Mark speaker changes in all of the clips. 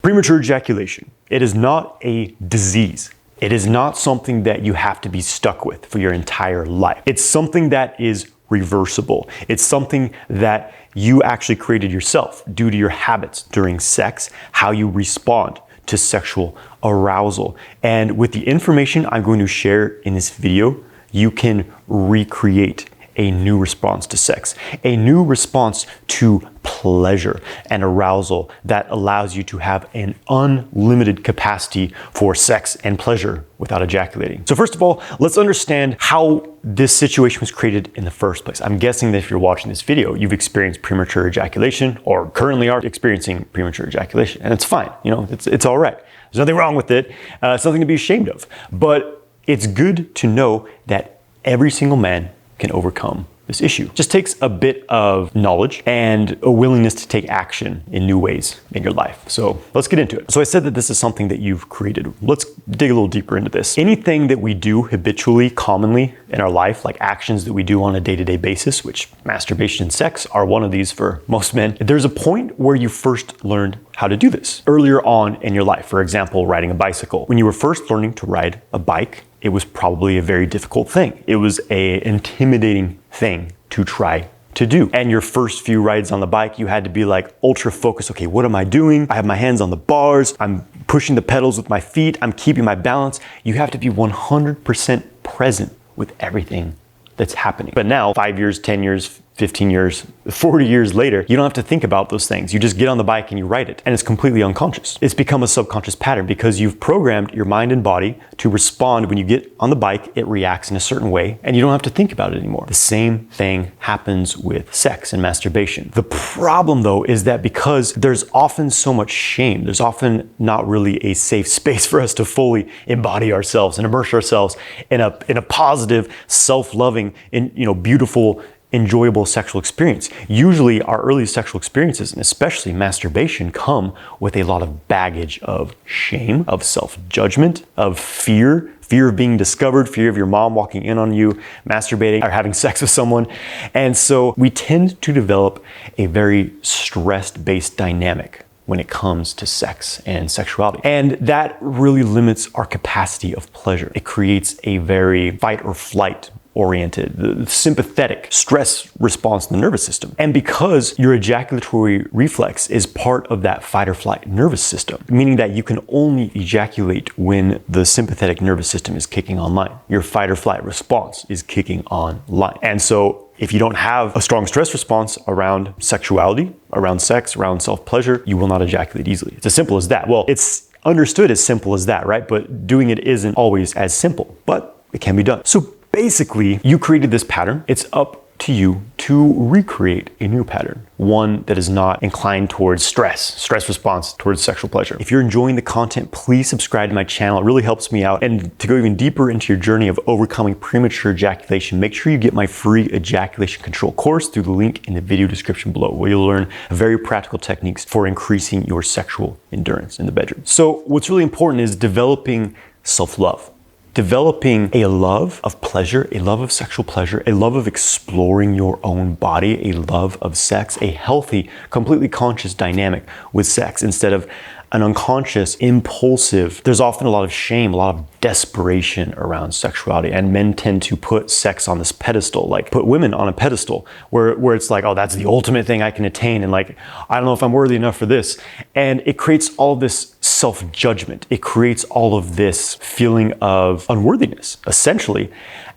Speaker 1: Premature ejaculation. It is not a disease. It is not something that you have to be stuck with for your entire life. It's something that is reversible. It's something that you actually created yourself due to your habits during sex, how you respond to sexual arousal. And with the information I'm going to share in this video, you can recreate a new response to sex, a new response to pleasure and arousal that allows you to have an unlimited capacity for sex and pleasure without ejaculating. So first of all, let's understand how this situation was created in the first place. I'm guessing that if you're watching this video, you've experienced premature ejaculation or currently are experiencing premature ejaculation, and it's fine. You know, it's all right. There's nothing wrong with it. It's nothing to be ashamed of. But it's good to know that every single man can overcome this issue. It just takes a bit of knowledge and a willingness to take action in new ways in your life. So let's get into it. So I said that this is something that you've created. Let's dig a little deeper into this. Anything that we do habitually, commonly in our life, like actions that we do on a day-to-day basis, which masturbation and sex are one of these for most men, there's a point where you first learned how to do this earlier on in your life. For example, riding a bicycle. When you were first learning to ride a bike, it was probably a very difficult thing. It was an intimidating thing to try to do. And your first few rides on the bike, you had to be like ultra focused. Okay, what am I doing? I have my hands on the bars. I'm pushing the pedals with my feet. I'm keeping my balance. You have to be 100% present with everything that's happening. But now, 5 years, 10 years, 15 years, 40 years later, you don't have to think about those things. You just get on the bike and you ride it, and it's completely unconscious. It's become a subconscious pattern because you've programmed your mind and body to respond. When you get on the bike, it reacts in a certain way, and you don't have to think about it anymore. The same thing happens with sex and masturbation. The problem, though, is that because there's often so much shame, there's often not really a safe space for us to fully embody ourselves and immerse ourselves in a positive, self-loving, and beautiful, enjoyable sexual experience. Usually our early sexual experiences, and especially masturbation, come with a lot of baggage of shame, of self-judgment, of fear of being discovered, fear of your mom walking in on you, masturbating or having sex with someone. And so we tend to develop a very stress-based dynamic when it comes to sex and sexuality. And that really limits our capacity of pleasure. It creates a very fight or flight oriented, the sympathetic stress response in the nervous system. And because your ejaculatory reflex is part of that fight or flight nervous system, meaning that you can only ejaculate when the sympathetic nervous system is kicking online. Your fight or flight response is kicking online. And so if you don't have a strong stress response around sexuality, around sex, around self-pleasure, you will not ejaculate easily. It's as simple as that. Well, it's understood as simple as that, right? But doing it isn't always as simple, but it can be done. So basically, you created this pattern. It's up to you to recreate a new pattern, one that is not inclined towards stress response towards sexual pleasure. If you're enjoying the content, please subscribe to my channel. It really helps me out. And to go even deeper into your journey of overcoming premature ejaculation, make sure you get my free ejaculation control course through the link in the video description below, where you'll learn very practical techniques for increasing your sexual endurance in the bedroom. So what's really important is developing self-love. Developing a love of pleasure, a love of sexual pleasure, a love of exploring your own body, a love of sex, a healthy, completely conscious dynamic with sex instead of an unconscious, impulsive. There's often a lot of shame, a lot of desperation around sexuality, and men tend to put sex on this pedestal, like put women on a pedestal where it's like, oh, that's the ultimate thing I can attain, and like, I don't know if I'm worthy enough for this. And it creates all this self-judgment. It creates all of this feeling of unworthiness, essentially.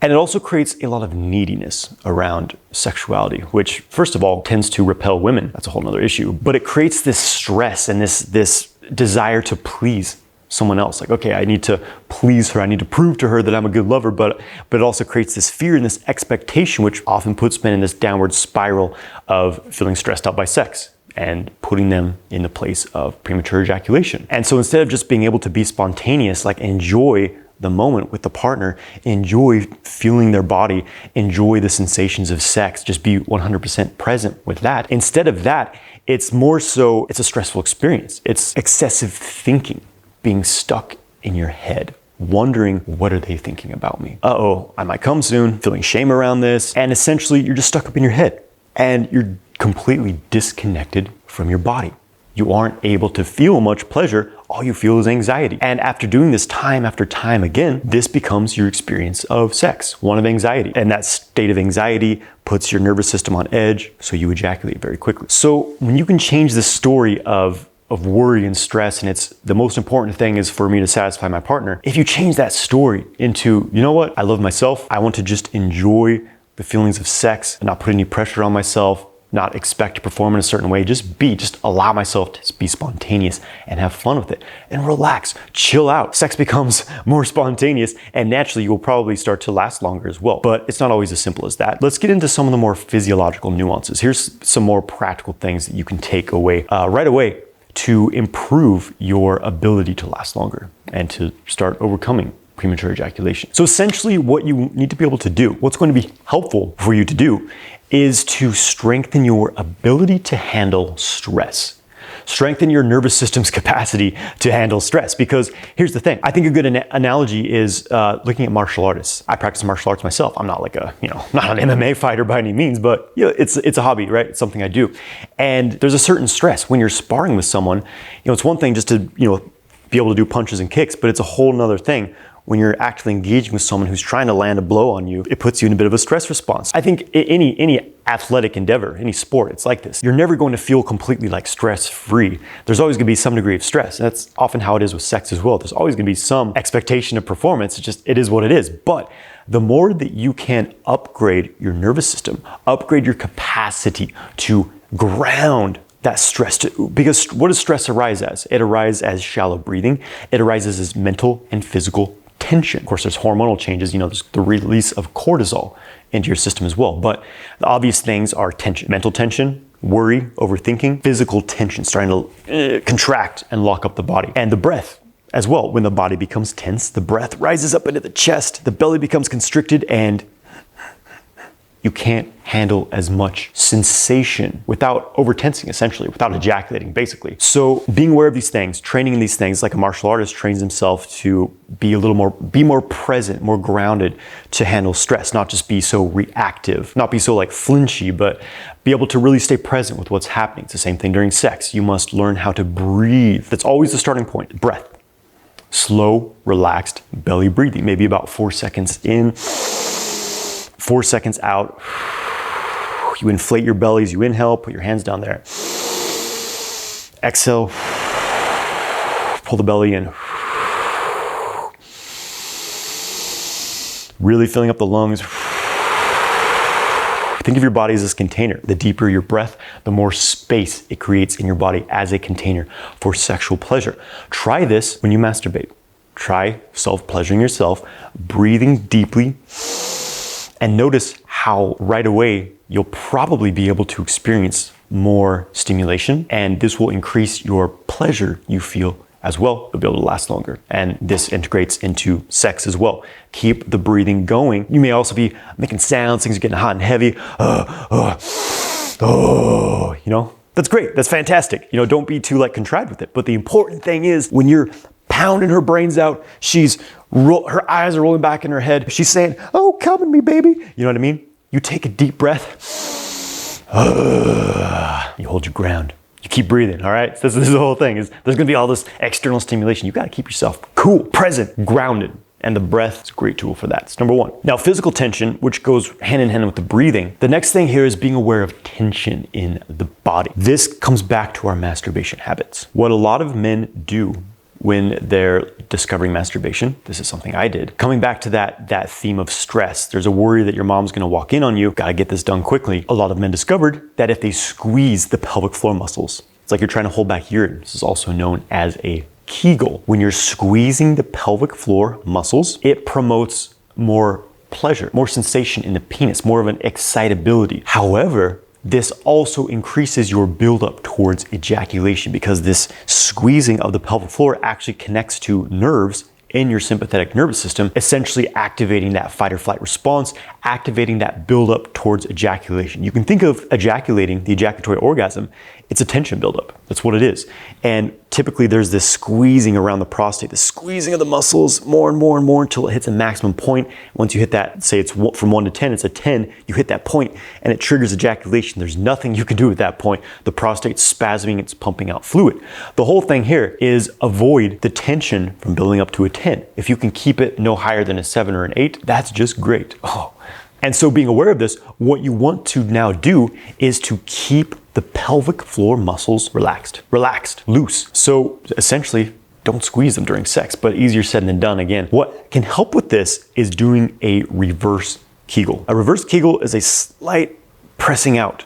Speaker 1: And it also creates a lot of neediness around sexuality, which first of all tends to repel women. That's a whole nother issue. But it creates this stress and this desire to please someone else. Like, okay, I need to please her. I need to prove to her that I'm a good lover. But it also creates this fear and this expectation, which often puts men in this downward spiral of feeling stressed out by sex and putting them in the place of premature ejaculation. And so instead of just being able to be spontaneous, like enjoy the moment with the partner, enjoy feeling their body, enjoy the sensations of sex, just be 100% present with that. Instead of that, it's more so, it's a stressful experience. It's excessive thinking, being stuck in your head, wondering, what are they thinking about me? Uh-oh, I might come soon, feeling shame around this. And essentially, you're just stuck up in your head and you're completely disconnected from your body. you aren't able to feel much pleasure. All you feel is anxiety. And after doing this time after time again, this becomes your experience of sex, one of anxiety. And that state of anxiety puts your nervous system on edge, so you ejaculate very quickly. So when you can change the story of worry and stress, and it's the most important thing is for me to satisfy my partner. If you change that story into, you know what, I love myself, I want to just enjoy the feelings of sex and not put any pressure on myself, not expect to perform in a certain way, just allow myself to be spontaneous and have fun with it and relax, chill out. Sex becomes more spontaneous and naturally you will probably start to last longer as well. But it's not always as simple as that. Let's get into some of the more physiological nuances. Here's some more practical things that you can take away right away to improve your ability to last longer and to start overcoming premature ejaculation. So essentially what you need to be able to do, what's going to be helpful for you to do is to strengthen your ability to handle stress. Strengthen your nervous system's capacity to handle stress. Because here's the thing, I think a good analogy is looking at martial artists. I practice martial arts myself. I'm not like not an MMA fighter by any means, but it's a hobby, right? It's something I do. And there's a certain stress when you're sparring with someone. It's one thing just to be able to do punches and kicks, but it's a whole nother thing when you're actively engaging with someone who's trying to land a blow on you. It puts you in a bit of a stress response. I think any athletic endeavor, any sport, it's like this. You're never going to feel completely like stress-free. There's always gonna be some degree of stress. And that's often how it is with sex as well. There's always gonna be some expectation of performance. It is what it is. But the more that you can upgrade your nervous system, upgrade your capacity to ground that stress, because what does stress arise as? It arises as shallow breathing. It arises as mental and physical tension. Of course, there's hormonal changes, there's the release of cortisol into your system as well. But the obvious things are tension, mental tension, worry, overthinking, physical tension, starting to contract and lock up the body. And the breath as well. When the body becomes tense, the breath rises up into the chest, the belly becomes constricted, and you can't handle as much sensation without overtensing, essentially, without ejaculating, basically. So being aware of these things, training in these things, like a martial artist trains himself to be more present, more grounded to handle stress, not just be so reactive, not be so like flinchy, but be able to really stay present with what's happening. It's the same thing during sex. You must learn how to breathe. That's always the starting point, breath. Slow, relaxed belly breathing, maybe about 4 seconds in, 4 seconds out. You inflate your bellies, you inhale, put your hands down there. Exhale, pull the belly in. Really filling up the lungs. Think of your body as this container. The deeper your breath, the more space it creates in your body as a container for sexual pleasure. Try this when you masturbate. Try self-pleasuring yourself, breathing deeply, and notice how right away you'll probably be able to experience more stimulation, and this will increase your pleasure you feel as well. You'll be able to last longer. And this integrates into sex as well. Keep the breathing going. You may also be making sounds, things are getting hot and heavy. That's great, that's fantastic. Don't be too contrived with it. But the important thing is when you're pounding her brains out, her eyes are rolling back in her head. She's saying, "Oh, come in me, baby." You know what I mean? You take a deep breath. You hold your ground. You keep breathing, all right? This is the whole thing. There's gonna be all this external stimulation. You gotta keep yourself cool, present, grounded. And the breath is a great tool for that. It's number one. Now, physical tension, which goes hand in hand with the breathing. The next thing here is being aware of tension in the body. This comes back to our masturbation habits. What a lot of men do when they're discovering masturbation, this is something I did. Coming back to that theme of stress, there's a worry that your mom's gonna walk in on you, gotta get this done quickly. A lot of men discovered that if they squeeze the pelvic floor muscles, it's like you're trying to hold back urine. This is also known as a Kegel. When you're squeezing the pelvic floor muscles, it promotes more pleasure, more sensation in the penis, more of an excitability. However, this also increases your buildup towards ejaculation because this squeezing of the pelvic floor actually connects to nerves in your sympathetic nervous system, essentially activating that fight or flight response, activating that buildup towards ejaculation. You can think of ejaculating, the ejaculatory orgasm, it's a tension buildup. That's what it is. And typically there's this squeezing around the prostate, the squeezing of the muscles more and more and more until it hits a maximum point. Once you hit that, say it's from 1 to 10, it's a 10, you hit that point and it triggers ejaculation. There's nothing you can do at that point. The prostate's spasming, it's pumping out fluid. The whole thing here is avoid the tension from building up to a 10. If you can keep it no higher than a 7 or an 8, that's just great. Oh. And so being aware of this, what you want to now do is to keep the pelvic floor muscles relaxed, loose. So essentially, don't squeeze them during sex, but easier said than done again. What can help with this is doing a reverse Kegel. A reverse Kegel is a slight pressing out,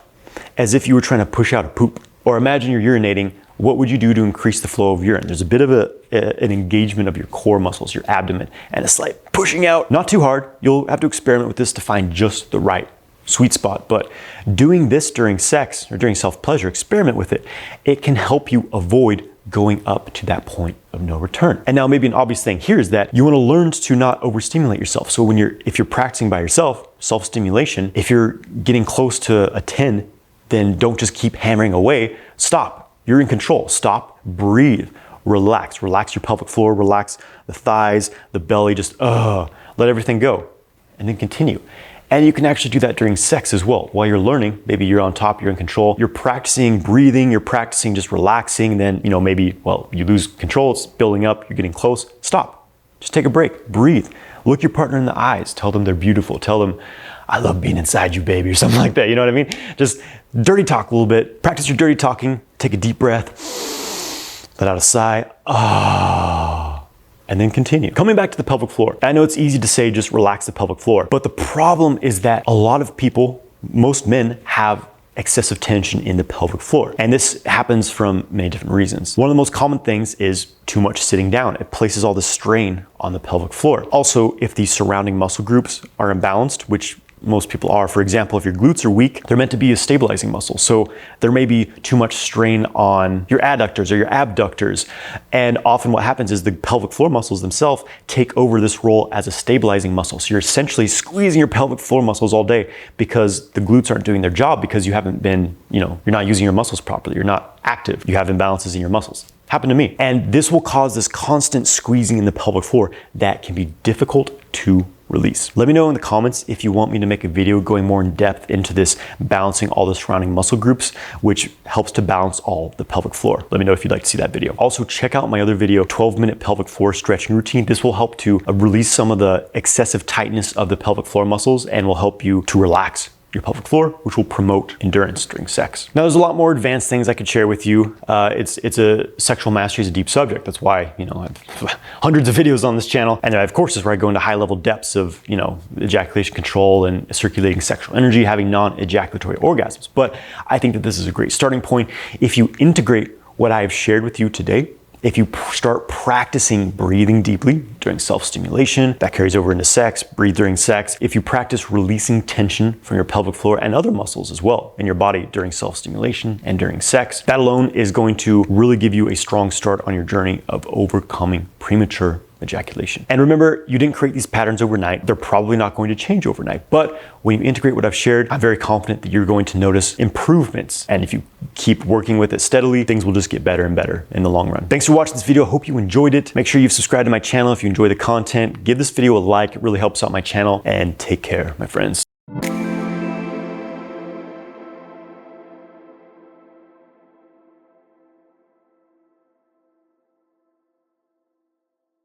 Speaker 1: as if you were trying to push out a poop. Or imagine you're urinating. What would you do to increase the flow of urine? There's a bit of an engagement of your core muscles, your abdomen, and a slight pushing out. Not too hard. You'll have to experiment with this to find just the right sweet spot. But doing this during sex or during self-pleasure, experiment with it. It can help you avoid going up to that point of no return. And now maybe an obvious thing here is that you want to learn to not overstimulate yourself. So if you're practicing by yourself, self-stimulation, if you're getting close to a 10, then don't just keep hammering away. Stop. You're in control. Stop, breathe, relax. Relax your pelvic floor, relax the thighs, the belly, just let everything go. And then continue. And you can actually do that during sex as well. While you're learning, maybe you're on top, you're in control, you're practicing breathing, you're practicing just relaxing, then maybe, you lose control, it's building up, you're getting close. Stop. Just take a break, breathe. Look your partner in the eyes, tell them they're beautiful, tell them, I love being inside you, baby, or something like that. You know what I mean? Just dirty talk a little bit. Practice your dirty talking. Take a deep breath. Let out a sigh. And then continue. Coming back to the pelvic floor. I know it's easy to say just relax the pelvic floor, but the problem is that a lot of people, most men, have excessive tension in the pelvic floor. And this happens from many different reasons. One of the most common things is too much sitting down. It places all the strain on the pelvic floor. Also, if the surrounding muscle groups are imbalanced, which most people are. For example, if your glutes are weak, they're meant to be a stabilizing muscle. So there may be too much strain on your adductors or your abductors. And often what happens is the pelvic floor muscles themselves take over this role as a stabilizing muscle. So you're essentially squeezing your pelvic floor muscles all day because the glutes aren't doing their job because you haven't been, you're not using your muscles properly. You're not active. You have imbalances in your muscles. Happened to me. And this will cause this constant squeezing in the pelvic floor that can be difficult to release. Let me know in the comments if you want me to make a video going more in depth into this, balancing all the surrounding muscle groups, which helps to balance all the pelvic floor. Let me know if you'd like to see that video. Also, check out my other video, 12-minute pelvic floor stretching routine. This will help to release some of the excessive tightness of the pelvic floor muscles and will help you to relax your pelvic floor, which will promote endurance during sex. Now, there's a lot more advanced things I could share with you. Sexual mastery is a deep subject. That's why, I have hundreds of videos on this channel. And I have courses where I go into high level depths of, ejaculation control and circulating sexual energy, having non-ejaculatory orgasms. But I think that this is a great starting point. If you integrate what I have shared with you today, if you start practicing breathing deeply during self-stimulation, that carries over into sex, breathe during sex. If you practice releasing tension from your pelvic floor and other muscles as well in your body during self-stimulation and during sex, that alone is going to really give you a strong start on your journey of overcoming premature ejaculation. And remember, you didn't create these patterns overnight. They're probably not going to change overnight. But when you integrate what I've shared, I'm very confident that you're going to notice improvements. And if you keep working with it steadily, things will just get better and better in the long run. Thanks for watching this video. I hope you enjoyed it. Make sure you've subscribed to my channel if you enjoy the content. Give this video a like. It really helps out my channel. And take care, my friends.